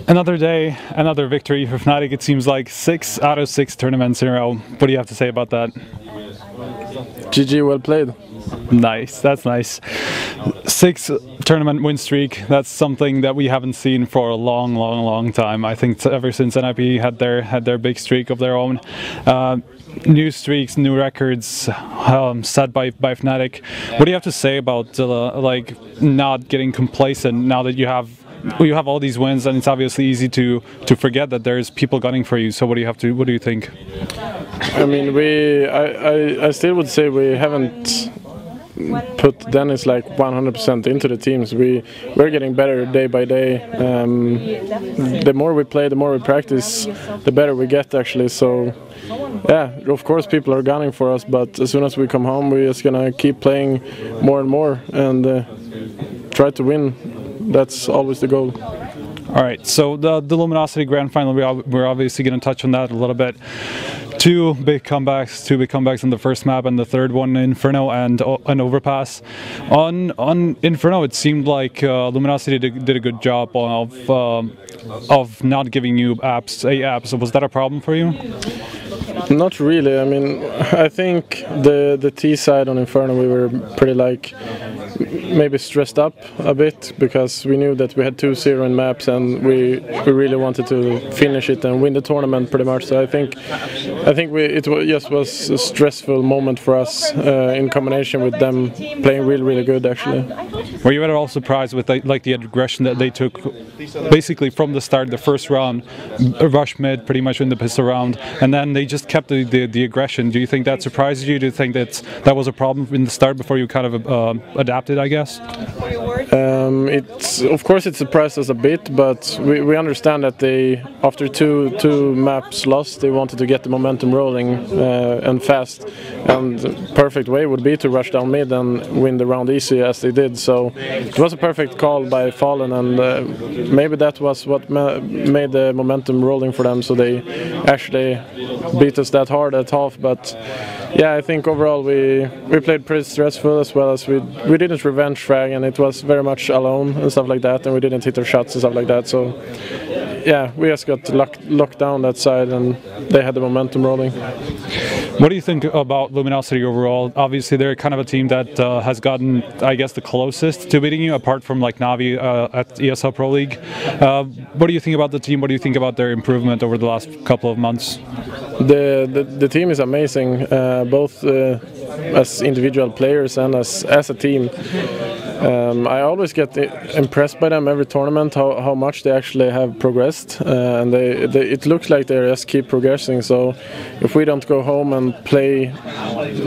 Another day, another victory for Fnatic. It seems like 6 out of 6 tournaments in a row. What do you have to say about that? GG, well played. Nice, that's nice. 6 tournament win streak. That's something that we haven't seen for a long time. I think ever since NIP had their big streak of their own. New streaks, new records set by Fnatic. What do you have to say about like not getting complacent now that you have all these wins, and it's obviously easy to forget that there's people gunning for you? So what do you think? I mean, I still would say we haven't put Dennis like 100% into the teams. We're getting better day by day. The more we play, the more we practice, the better we get actually. So yeah, of course people are gunning for us, but as soon as we come home, we're just gonna keep playing more and more and try to win. That's always the goal. All right, so the Luminosity Grand Final, we're obviously going to touch on that a little bit. Two big comebacks in the first map, and the third one, Inferno and an overpass. On Inferno, it seemed like Luminosity did a good job of not giving you apps. Was that a problem for you? Not really. I mean, I think the T side on Inferno, we were pretty like maybe stressed up a bit because we knew that we had 2-0 in maps and we really wanted to finish it and win the tournament pretty much. So I think it just was a stressful moment for us in combination with them playing really good actually. Were you at all surprised with the aggression that they took basically from the start, the first round, rush mid pretty much in the pistol round, and then they just kept the aggression? Do you think that surprised you? Do you think that was a problem in the start before you kind of adapted, I guess? Of course it surprised us a bit, but we understand that they, after two maps lost, they wanted to get the momentum rolling and fast, and the perfect way would be to rush down mid and win the round easy as they did. So it was a perfect call by Fallen, and maybe that was what made the momentum rolling for them, so they actually beat us that hard at half. But yeah, I think overall we played pretty stressful, as well as we didn't revenge frag, and it was very much alone and stuff like that, and we didn't hit our shots and stuff like that. So yeah, we just got locked down that side, and they had the momentum rolling. What do you think about Luminosity overall? Obviously, they're kind of a team that has gotten, I guess, the closest to beating you, apart from like Navi at ESL Pro League. What do you think about the team? What do you think about their improvement over the last couple of months? The team is amazing, both as individual players and as a team. I always get impressed by them every tournament, how much they actually have progressed, and it looks like they just keep progressing. So if we don't go home and play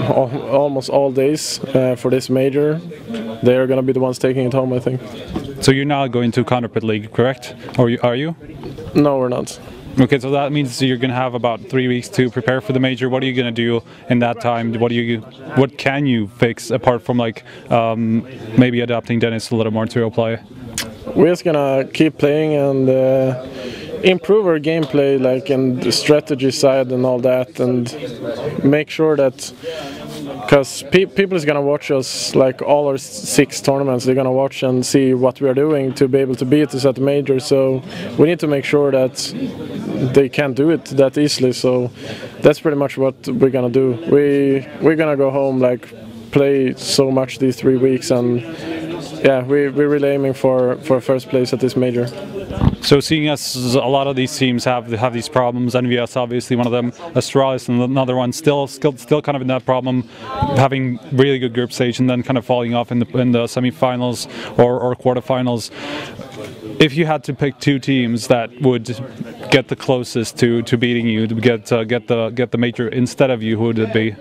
almost all days for this major, they are going to be the ones taking it home, I think. So you're not going to Counterpit League, correct? Or are you? No, we're not. Okay, so that means you're going to have about 3 weeks to prepare for the major. What are you going to do in that time? What can you fix apart from like maybe adapting Dennis a little more to your play? We're just gonna keep playing and improve our gameplay, like in the strategy side and all that, and make sure that, because people is gonna watch us like all our 6 tournaments. They're gonna watch and see what we are doing to be able to beat us at the major. So we need to make sure that they can't do it that easily. So that's pretty much what we're gonna do. We're gonna go home, like play so much these 3 weeks, and yeah, we're really aiming for first place at this major. So seeing as a lot of these teams have these problems, NVS obviously one of them, Astralis and another one, still kind of in that problem, having really good group stage and then kind of falling off in the semi-finals or quarterfinals. If you had to pick 2 teams that would get the closest to beating you, to get the major instead of you, who would it be?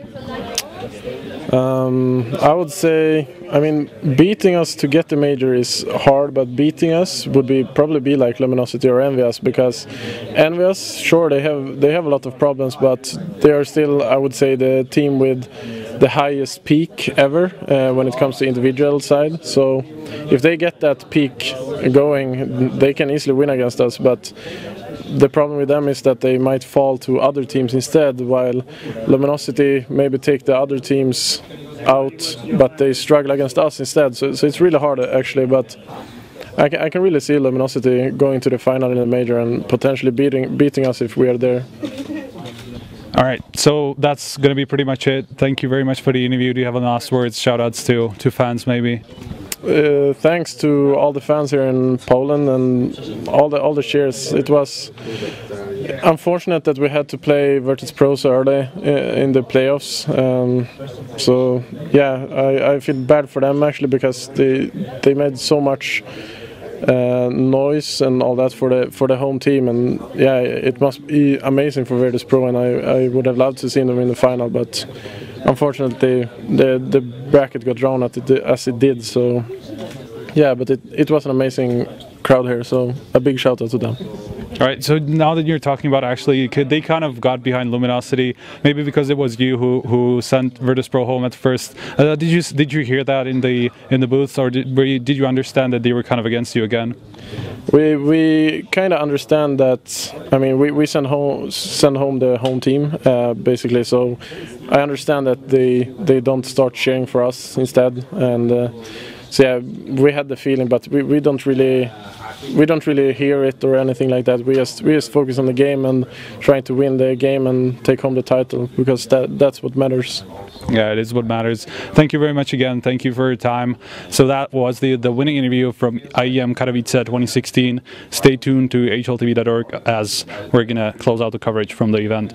I would say, I mean, beating us to get the major is hard, but beating us would probably be like Luminosity or Envious, because Envious, sure, they have a lot of problems, but they are still, I would say, the team with the highest peak ever when it comes to individual side. So if they get that peak going, they can easily win against us, but the problem with them is that they might fall to other teams instead, while Luminosity maybe take the other teams out, but they struggle against us instead. So it's really hard actually, but I can really see Luminosity going to the final in the major and potentially beating us if we are there. All right, so that's going to be pretty much it. Thank you very much for the interview. Do you have any last words, shout-outs to fans maybe? Thanks to all the fans here in Poland and all the cheers. It was unfortunate that we had to play Virtus Pro so early in the playoffs. So yeah, I feel bad for them actually, because they made so much noise and all that for the home team, and yeah, it must be amazing for Virtus Pro, and I would have loved to see them in the final, but unfortunately the bracket got drawn as it did. So yeah, but it was an amazing crowd here, so a big shout out to them. All right, so now that you're talking about actually, they kind of got behind Luminosity, maybe because it was you who sent Virtus Pro home at first. Did you hear that in the booths, or did you understand that they were kind of against you again? We kind of understand that. I mean, we send home the home team basically. So I understand that they don't start cheering for us instead, and so yeah, we had the feeling, but we don't really hear it or anything like that. We just focus on the game and trying to win the game and take home the title, because that's what matters. Yeah, it is what matters. Thank you very much again. Thank you for your time. So that was the winning interview from IEM Katowice 2016. Stay tuned to hltv.org as we're gonna close out the coverage from the event.